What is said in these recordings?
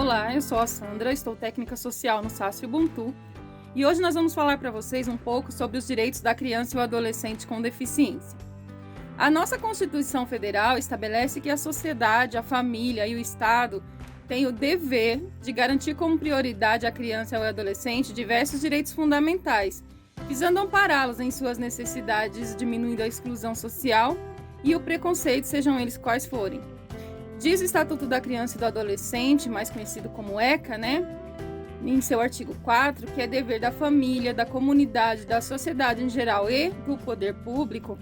Olá, eu sou a Sandra, estou técnica social no SASF Ubuntu e hoje nós vamos falar para vocês um pouco sobre os direitos da criança e o adolescente com deficiência. A nossa Constituição Federal estabelece que a sociedade, a família e o Estado têm o dever de garantir como prioridade à criança e ao adolescente diversos direitos fundamentais, visando ampará-los em suas necessidades, diminuindo a exclusão social e o preconceito, sejam eles quais forem. Diz o Estatuto da Criança e do Adolescente, mais conhecido como ECA, em seu artigo 4, que é dever da família, da comunidade, da sociedade em geral e do poder público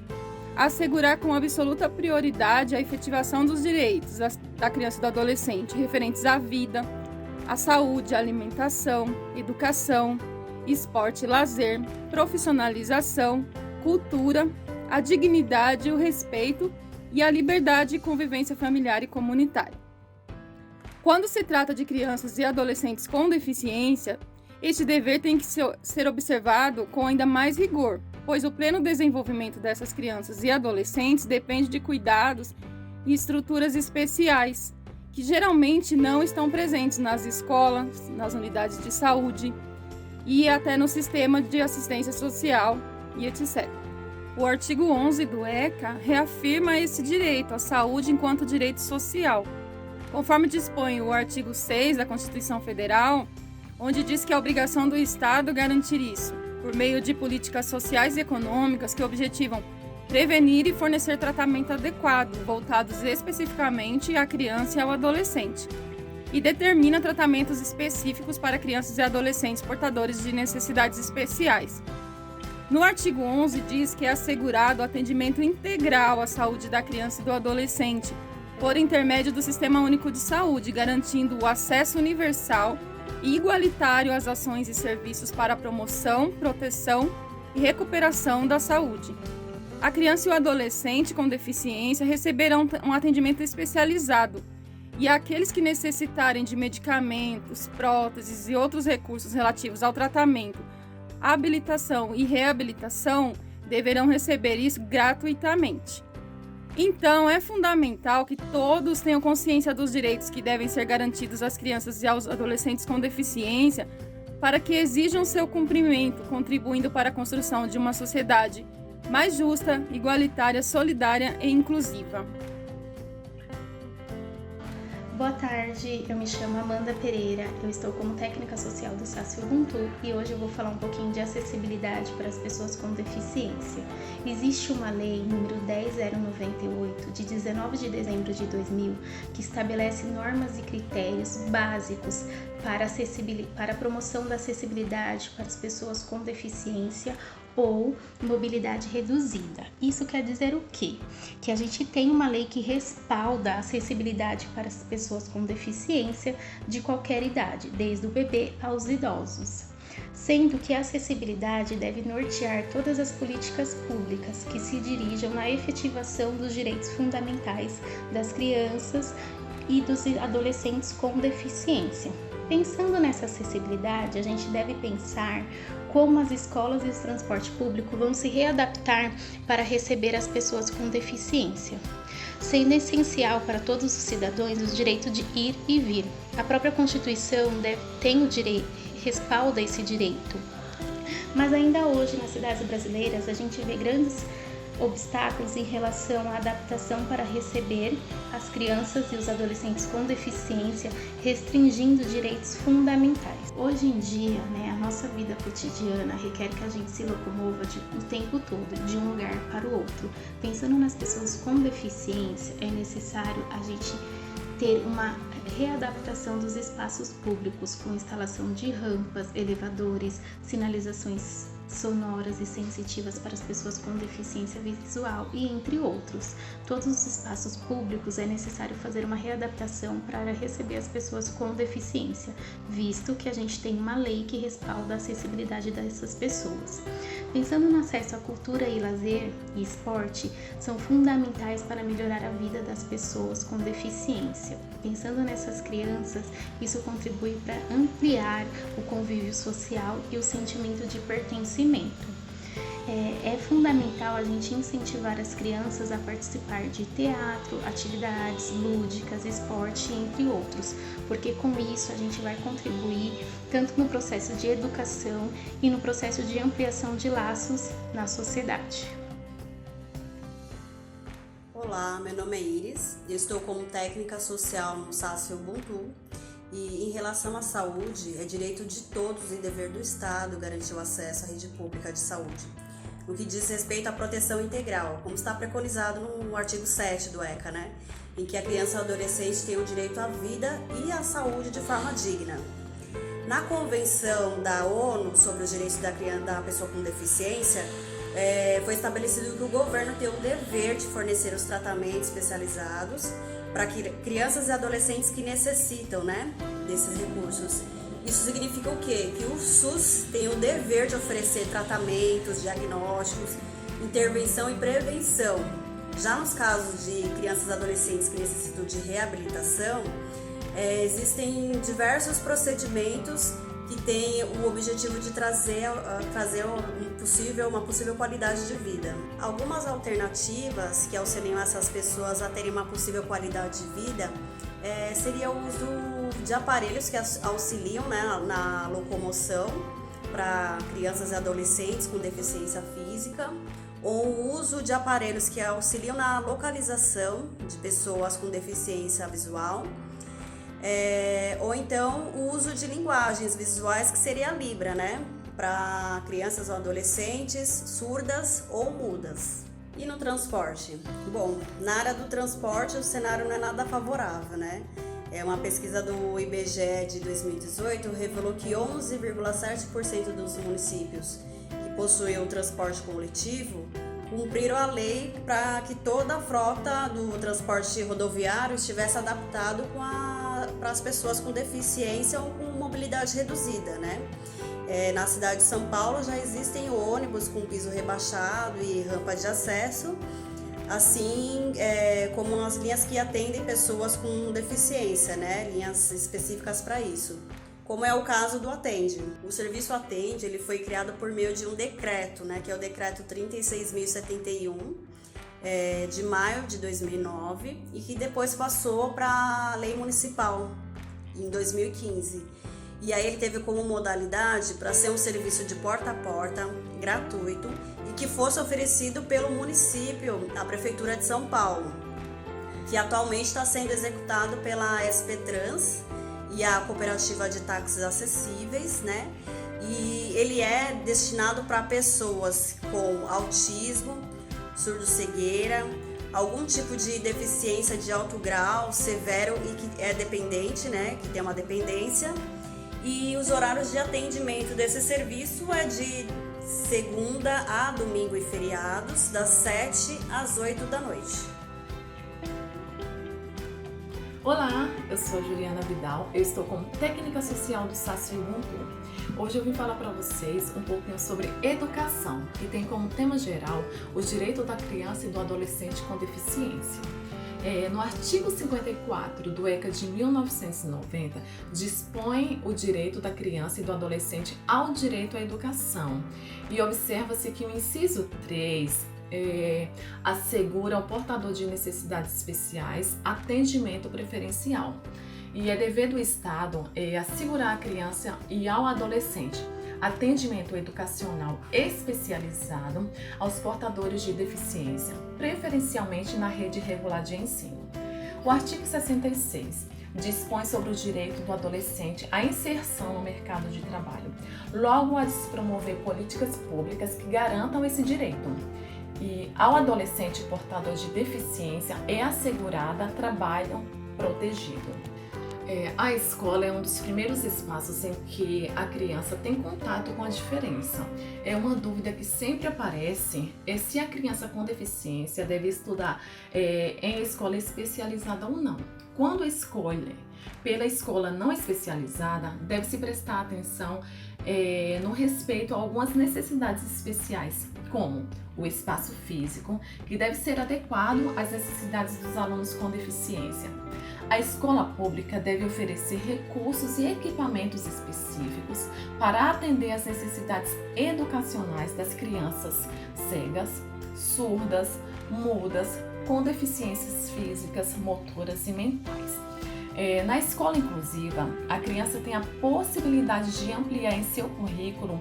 assegurar com absoluta prioridade a efetivação dos direitos da criança e do adolescente referentes à vida, à saúde, à alimentação, educação, esporte e lazer, profissionalização, cultura, a dignidade, o respeito e a liberdade de convivência familiar e comunitária. Quando se trata de crianças e adolescentes com deficiência, este dever tem que ser observado com ainda mais rigor, pois o pleno desenvolvimento dessas crianças e adolescentes depende de cuidados e estruturas especiais, que geralmente não estão presentes nas escolas, nas unidades de saúde e até no sistema de assistência social e etc. O artigo 11 do ECA reafirma esse direito à saúde enquanto direito social, conforme dispõe o artigo 6 da Constituição Federal, onde diz que é obrigação do Estado garantir isso, por meio de políticas sociais e econômicas que objetivam prevenir e fornecer tratamento adequado, voltados especificamente à criança e ao adolescente, e determina tratamentos específicos para crianças e adolescentes portadores de necessidades especiais. No artigo 11 diz que é assegurado o atendimento integral à saúde da criança e do adolescente, por intermédio do Sistema Único de Saúde, garantindo o acesso universal e igualitário às ações e serviços para a promoção, proteção e recuperação da saúde. A criança e o adolescente com deficiência receberão um atendimento especializado, e aqueles que necessitarem de medicamentos, próteses e outros recursos relativos ao tratamento, habilitação e reabilitação deverão receber isso gratuitamente. Então, é fundamental que todos tenham consciência dos direitos que devem ser garantidos às crianças e aos adolescentes com deficiência para que exijam seu cumprimento, contribuindo para a construção de uma sociedade mais justa, igualitária, solidária e inclusiva. Boa tarde, eu me chamo Amanda Pereira, eu estou como técnica social do SASF Ubuntu e hoje eu vou falar um pouquinho de acessibilidade para as pessoas com deficiência. Existe uma lei número 10098 de 19 de dezembro de 2000 que estabelece normas e critérios básicos para a promoção da acessibilidade para as pessoas com deficiência ou mobilidade reduzida. Isso quer dizer o quê? Que a gente tem uma lei que respalda a acessibilidade para as pessoas com deficiência de qualquer idade, desde o bebê aos idosos. Sendo que a acessibilidade deve nortear todas as políticas públicas que se dirijam na efetivação dos direitos fundamentais das crianças e dos adolescentes com deficiência. Pensando nessa acessibilidade, a gente deve pensar como as escolas e o transporte público vão se readaptar para receber as pessoas com deficiência, sendo essencial para todos os cidadãos o direito de ir e vir. A própria Constituição tem o direito, respalda esse direito. Mas ainda hoje nas cidades brasileiras a gente vê grandes obstáculos em relação à adaptação para receber as crianças e os adolescentes com deficiência, restringindo direitos fundamentais. Hoje em dia, a nossa vida cotidiana requer que a gente se locomova o tempo todo, de um lugar para o outro. Pensando nas pessoas com deficiência, é necessário a gente ter uma readaptação dos espaços públicos com instalação de rampas, elevadores, sinalizações sonoras e sensitivas para as pessoas com deficiência visual e entre outros. Todos os espaços públicos é necessário fazer uma readaptação para receber as pessoas com deficiência, visto que a gente tem uma lei que respalda a acessibilidade dessas pessoas. Pensando no acesso à cultura e lazer e esporte, são fundamentais para melhorar a vida das pessoas com deficiência. Pensando nessas crianças, isso contribui para ampliar o convívio social e o sentimento de pertencimento. É fundamental a gente incentivar as crianças a participar de teatro, atividades lúdicas, esporte, entre outros, porque com isso a gente vai contribuir tanto no processo de educação e no processo de ampliação de laços na sociedade. Olá, meu nome é Iris, eu estou como técnica social no SASF Ubuntu e em relação à saúde, é direito de todos e dever do Estado garantir o acesso à rede pública de saúde, no que diz respeito à proteção integral, como está preconizado no artigo 7 do ECA, em que a criança e o adolescente têm o direito à vida e à saúde de forma digna. Na Convenção da ONU sobre os direitos da pessoa com deficiência, foi estabelecido que o governo tem o dever de fornecer os tratamentos especializados para crianças e adolescentes que necessitam, desses recursos. Isso significa o quê? Que o SUS tem o dever de oferecer tratamentos, diagnósticos, intervenção e prevenção. Já nos casos de crianças e adolescentes que necessitam de reabilitação, existem diversos procedimentos que têm o objetivo de trazer uma possível qualidade de vida. Algumas alternativas que auxiliam essas pessoas a terem uma possível qualidade de vida seria o uso de aparelhos que auxiliam na locomoção para crianças e adolescentes com deficiência física, ou o uso de aparelhos que auxiliam na localização de pessoas com deficiência visual, ou então o uso de linguagens visuais, que seria a Libra, para crianças ou adolescentes surdas ou mudas. E no transporte? Bom, na área do transporte o cenário não é nada favorável, Uma pesquisa do IBGE de 2018 revelou que 11,7% dos municípios que possuem o transporte coletivo cumpriram a lei para que toda a frota do transporte rodoviário estivesse adaptado para as pessoas com deficiência ou com mobilidade reduzida, Na cidade de São Paulo já existem ônibus com piso rebaixado e rampa de acesso, assim como as linhas que atendem pessoas com deficiência, linhas específicas para isso, como é o caso do Atende. O serviço Atende ele foi criado por meio de um decreto, que é o decreto 36.071, de maio de 2009, e que depois passou para a lei municipal em 2015. E aí ele teve como modalidade para ser um serviço de porta a porta, gratuito, e que fosse oferecido pelo município, a Prefeitura de São Paulo, que atualmente está sendo executado pela SP Trans e a Cooperativa de Táxis Acessíveis, E ele é destinado para pessoas com autismo, surdo-cegueira, algum tipo de deficiência de alto grau, severo e que é dependente, que tem uma dependência. E os horários de atendimento desse serviço é de segunda a domingo e feriados, das 7 às 8 da noite. Olá, eu sou Juliana Vidal, eu estou como técnica social do SASF Ubuntu. Hoje eu vim falar para vocês um pouquinho sobre educação, que tem como tema geral os direitos da criança e do adolescente com deficiência. No artigo 54 do ECA de 1990, dispõe o direito da criança e do adolescente ao direito à educação. E observa-se que o inciso 3 assegura ao portador de necessidades especiais atendimento preferencial. E é dever do Estado assegurar à criança e ao adolescente atendimento educacional especializado aos portadores de deficiência, preferencialmente na rede regular de ensino. O artigo 66 dispõe sobre o direito do adolescente à inserção no mercado de trabalho, logo a se promover políticas públicas que garantam esse direito. E ao adolescente portador de deficiência é assegurada trabalho protegido. A escola é um dos primeiros espaços em que a criança tem contato com a diferença. É uma dúvida que sempre aparece, se a criança com deficiência deve estudar em escola especializada ou não. Quando escolhe pela escola não especializada, deve-se prestar atenção no respeito a algumas necessidades especiais, como o espaço físico, que deve ser adequado às necessidades dos alunos com deficiência. A escola pública deve oferecer recursos e equipamentos específicos para atender às necessidades educacionais das crianças cegas, surdas, mudas, com deficiências físicas, motoras e mentais. Na escola inclusiva, a criança tem a possibilidade de ampliar em seu currículo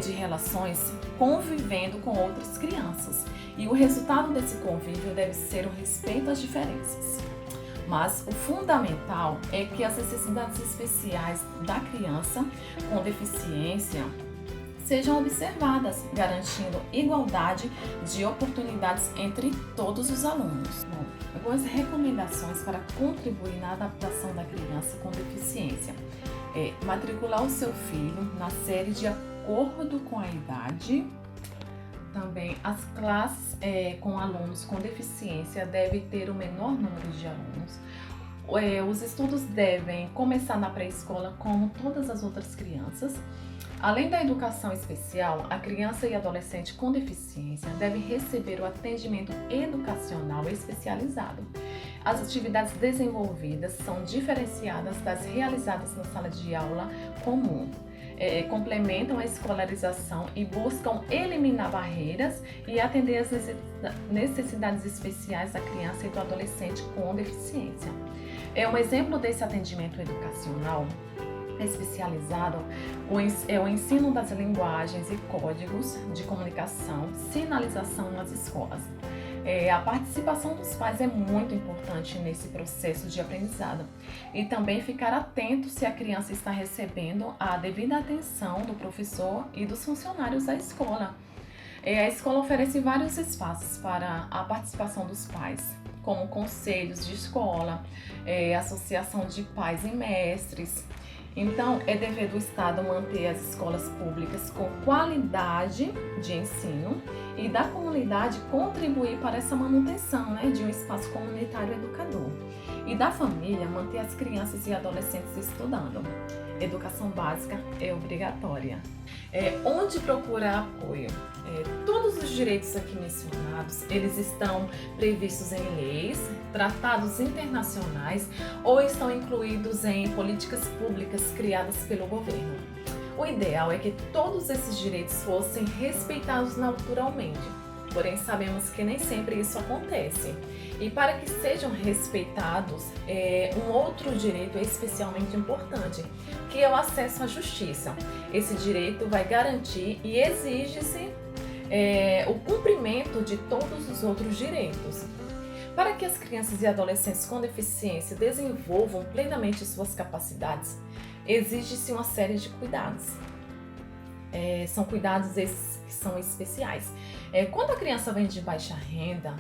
de relações convivendo com outras crianças. E o resultado desse convívio deve ser o respeito às diferenças. Mas o fundamental é que as necessidades especiais da criança com deficiência sejam observadas, garantindo igualdade de oportunidades entre todos os alunos. Bom, algumas recomendações para contribuir na adaptação da criança com deficiência. Matricular o seu filho na série de acordo com a idade. Também as classes com alunos com deficiência devem ter o menor número de alunos. Os estudos devem começar na pré-escola como todas as outras crianças. Além da educação especial, a criança e adolescente com deficiência devem receber o atendimento educacional especializado. As atividades desenvolvidas são diferenciadas das realizadas na sala de aula comum. Complementam a escolarização e buscam eliminar barreiras e atender às necessidades especiais da criança e do adolescente com deficiência. Um exemplo desse atendimento educacional especializado é o ensino das linguagens e códigos de comunicação, sinalização nas escolas. A participação dos pais é muito importante nesse processo de aprendizado e também ficar atento se a criança está recebendo a devida atenção do professor e dos funcionários da escola. A escola oferece vários espaços para a participação dos pais, como conselhos de escola, associação de pais e mestres. Então, é dever do Estado manter as escolas públicas com qualidade de ensino e da comunidade contribuir para essa manutenção, de um espaço comunitário educador. E da família manter as crianças e adolescentes estudando. Educação básica é obrigatória. Onde procurar apoio? Todos os direitos aqui mencionados, eles estão previstos em leis, tratados internacionais ou estão incluídos em políticas públicas criadas pelo governo. O ideal é que todos esses direitos fossem respeitados naturalmente, porém sabemos que nem sempre isso acontece. E para que sejam respeitados, um outro direito é especialmente importante, que é o acesso à justiça. Esse direito vai garantir e exige-se o cumprimento de todos os outros direitos. Para que as crianças e adolescentes com deficiência desenvolvam plenamente suas capacidades, exige-se uma série de cuidados. São cuidados esses que são especiais. Quando a criança vem de baixa renda,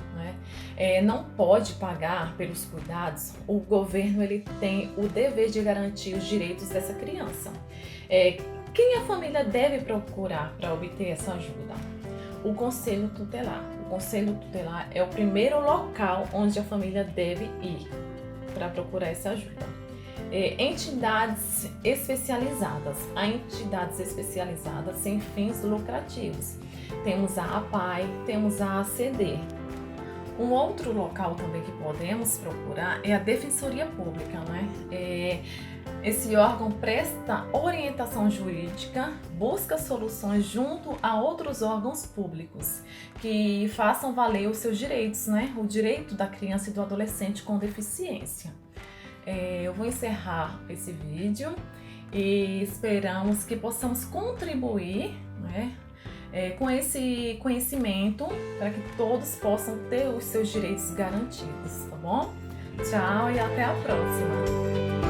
não pode pagar pelos cuidados, o governo ele tem o dever de garantir os direitos dessa criança. Quem a família deve procurar para obter essa ajuda? O Conselho Tutelar. O Conselho Tutelar é o primeiro local onde a família deve ir para procurar essa ajuda. Entidades especializadas. Há entidades especializadas sem fins lucrativos. Temos a APAE, temos a ACD. Um outro local também que podemos procurar é a Defensoria Pública, Esse órgão presta orientação jurídica, busca soluções junto a outros órgãos públicos que façam valer os seus direitos, O direito da criança e do adolescente com deficiência. Eu vou encerrar esse vídeo e esperamos que possamos contribuir, com esse conhecimento para que todos possam ter os seus direitos garantidos, tá bom? Tchau e até a próxima!